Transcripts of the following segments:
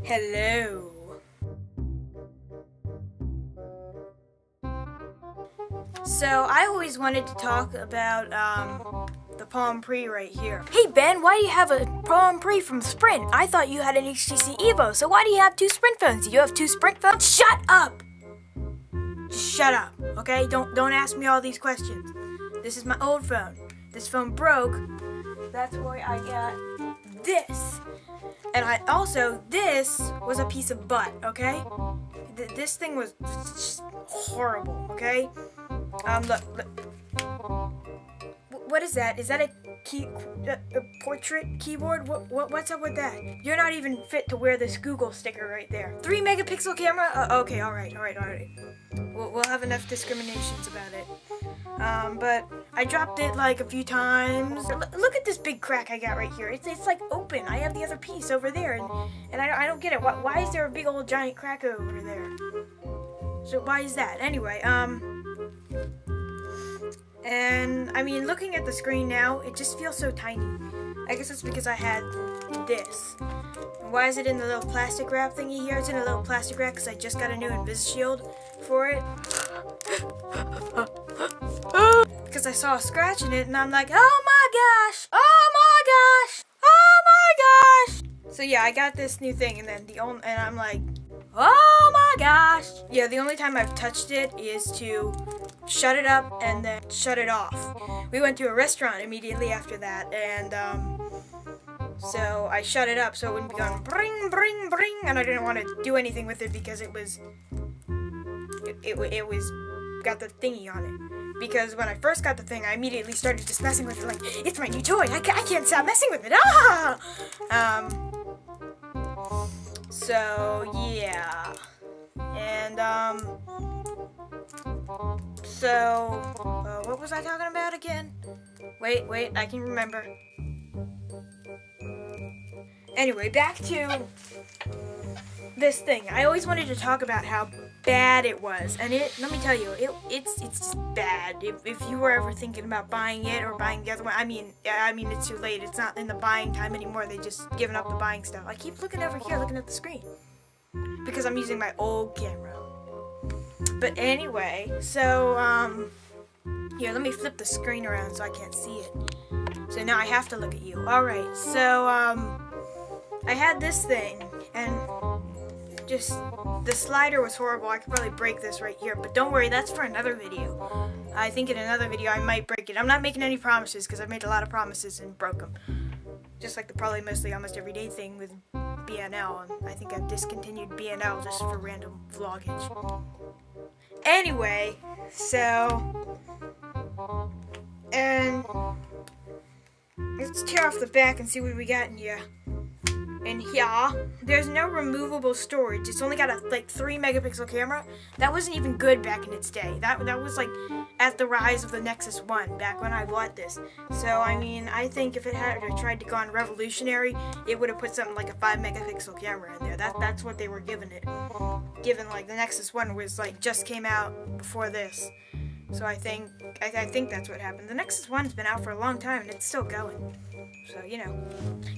Hello. So I always wanted to talk about the Palm Pre right here. Hey Ben, why do you have a Palm Pre from Sprint? I thought you had an HTC Evo, so why do you have two Sprint phones? Do you have two Sprint phones? Shut up! Just shut up, okay? Don't ask me all these questions. This is my old phone. This phone broke. That's why I got this. And this was a piece of butt, okay? This thing was just horrible, okay? Look. What is that? Is that a portrait keyboard? What's up with that? You're not even fit to wear this Google sticker right there. 3 megapixel camera? Okay, all right. We'll have enough discriminations about it. But I dropped it like a few times. Look at this big crack I got right here. It's like open. I have the other piece over there, and I don't get it. Why is there a big old giant crack over there? So why is that? Anyway, and I mean, looking at the screen now, it just feels so tiny. I guess it's because I had this. Why is it in the little plastic wrap thingy here? It's in a little plastic wrap because I just got a new InvisiShield for it. Because I saw a scratch in it, and I'm like, oh my gosh! Oh my gosh! Oh my gosh! So yeah, I got this new thing, and I'm like, oh my gosh! Yeah, the only time I've touched it is to shut it up and then shut it off. We went to a restaurant immediately after that, and so I shut it up so it wouldn't be going bring, bring, bring, and I didn't want to do anything with it because it was got the thingy on it. Because when I first got the thing, I immediately started just messing with it like, it's my new toy, I can't stop messing with it, So, yeah. And, what was I talking about again? Wait, I can remember. Anyway, back to this thing. I always wanted to talk about how bad it was, and let me tell you, it's just bad. If you were ever thinking about buying it or buying the other one, I mean it's too late. It's not in the buying time anymore. They just given up the buying stuff. I keep looking over here, looking at the screen, because I'm using my old camera. But anyway, so here, let me flip the screen around so I can't see it. So now I have to look at you. All right, so I had this thing, and just the slider was horrible. I could probably break this right here, but don't worry, that's for another video. I think in another video I might break it. I'm not making any promises because I've made a lot of promises and broke them. Just like the probably mostly almost everyday thing with BNL, and I think I've discontinued BNL just for random vloggage. Anyway, so, and let's tear off the back and see what we got in here. And here, there's no removable storage. It's only got a 3 megapixel camera. That wasn't even good back in its day. That was like at the rise of the Nexus 1 back when I bought this. So I mean, I think if it had tried to go on revolutionary, it would have put something like a 5 megapixel camera in there. That's what they were giving it. Given like the Nexus 1 was like just came out before this. So I think that's what happened. The Nexus 1's been out for a long time and it's still going. So, you know,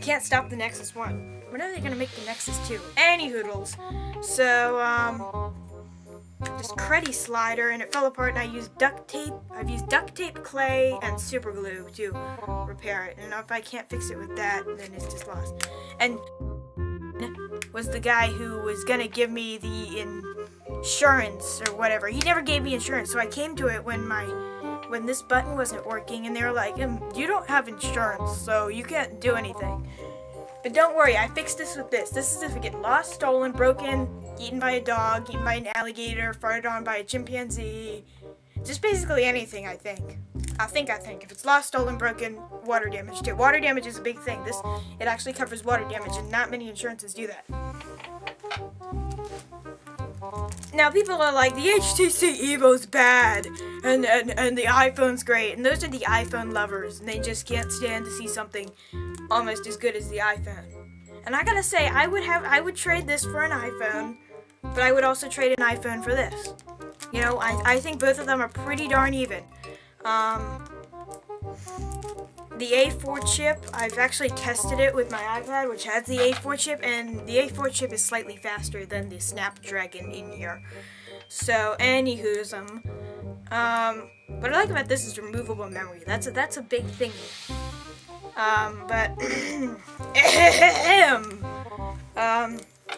can't stop the Nexus 1. When are they going to make the Nexus 2? Any hoodles. So, this Cruddy slider, and it fell apart, and I used duct tape. I've used duct tape, clay, and super glue to repair it. And if I can't fix it with that, then it's just lost. And was the guy who was going to give me the insurance or whatever. He never gave me insurance, so I came to it when this button wasn't working, and they were like, you don't have insurance, so you can't do anything. But don't worry, I fixed this with this. This is if it gets lost, stolen, broken, eaten by a dog, eaten by an alligator, farted on by a chimpanzee. Just basically anything, I think. I think. If it's lost, stolen, broken, water damage too. Water damage is a big thing. It actually covers water damage, and not many insurances do that. Now people are like, the HTC Evo's bad, and the iPhone's great, and those are the iPhone lovers, and they just can't stand to see something almost as good as the iPhone. And I gotta say, I would trade this for an iPhone, but I would also trade an iPhone for this. You know, I think both of them are pretty darn even. the A4 chip, I've actually tested it with my iPad, which has the A4 chip, and the A4 chip is slightly faster than the Snapdragon in here. So, anywho's, what I like about this is removable memory. That's a big thing.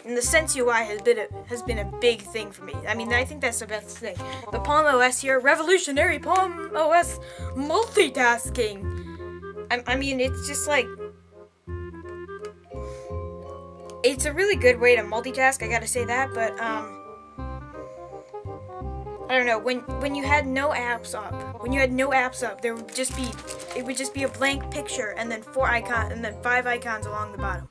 And the Sense UI has been a big thing for me. I mean, I think that's the best thing. The Palm OS here, revolutionary Palm OS multitasking. I mean, it's just like, it's a really good way to multitask. I gotta say that, but I don't know. When you had no apps up, there would just be a blank picture and then 4 icons and then 5 icons along the bottom.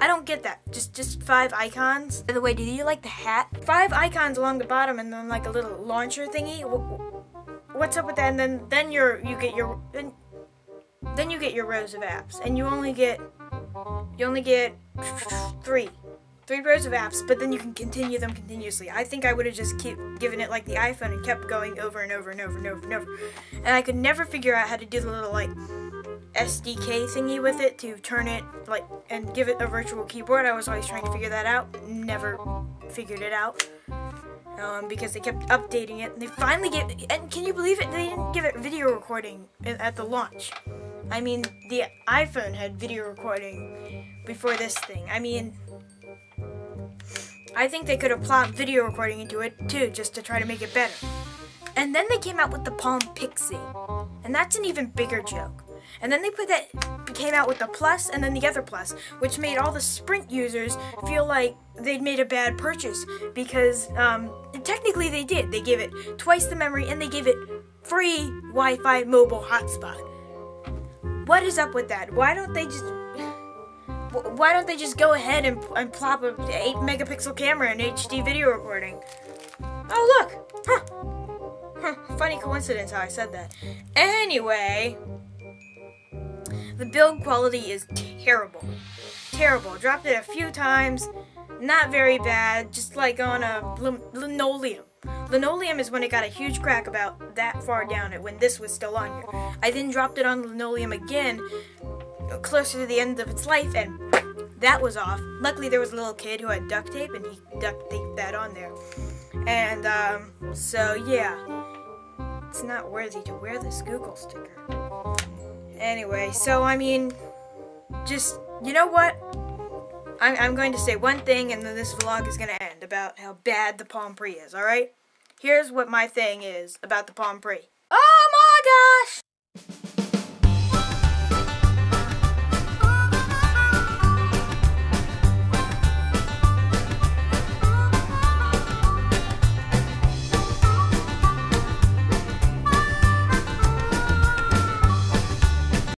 I don't get that. Just 5 icons. By the way, do you like the hat? 5 icons along the bottom and then like a little launcher thingy. What's up with that? And then you get your rows of apps, and you only get 3 rows of apps, but then you can continue them continuously. I think I would have just given it like the iPhone and kept going over and over and over and over and over. And I could never figure out how to do the little like SDK thingy with it to turn it like and give it a virtual keyboard. I was always trying to figure that out. Never figured it out. Because they kept updating it. And they finally and can you believe it? They didn't give it video recording at the launch. I mean, the iPhone had video recording before this thing. I mean, I think they could have plopped video recording into it too, just to try to make it better. And then they came out with the Palm Pixie, and that's an even bigger joke. And then they came out with the Plus and then the other Plus, which made all the Sprint users feel like they'd made a bad purchase because technically they did. They gave it twice the memory and they gave it free Wi-Fi mobile hotspot. What is up with that? Why don't they just go ahead and plop a 8 megapixel camera and HD video recording? Oh look! Huh. Funny coincidence how I said that. Anyway, the build quality is terrible. Terrible. Dropped it a few times. Not very bad. Just like on a linoleum. Linoleum is when it got a huge crack about that far down when this was still on here. I then dropped it on linoleum again, closer to the end of its life, and that was off. Luckily there was a little kid who had duct tape, and he duct taped that on there. And, so yeah. It's not worthy to wear this Google sticker. Anyway, so I mean, just, you know what? I'm going to say one thing and then this vlog is going to end about how bad the Palm Pre is, alright? Here's what my thing is about the Palm Pre. Oh my gosh!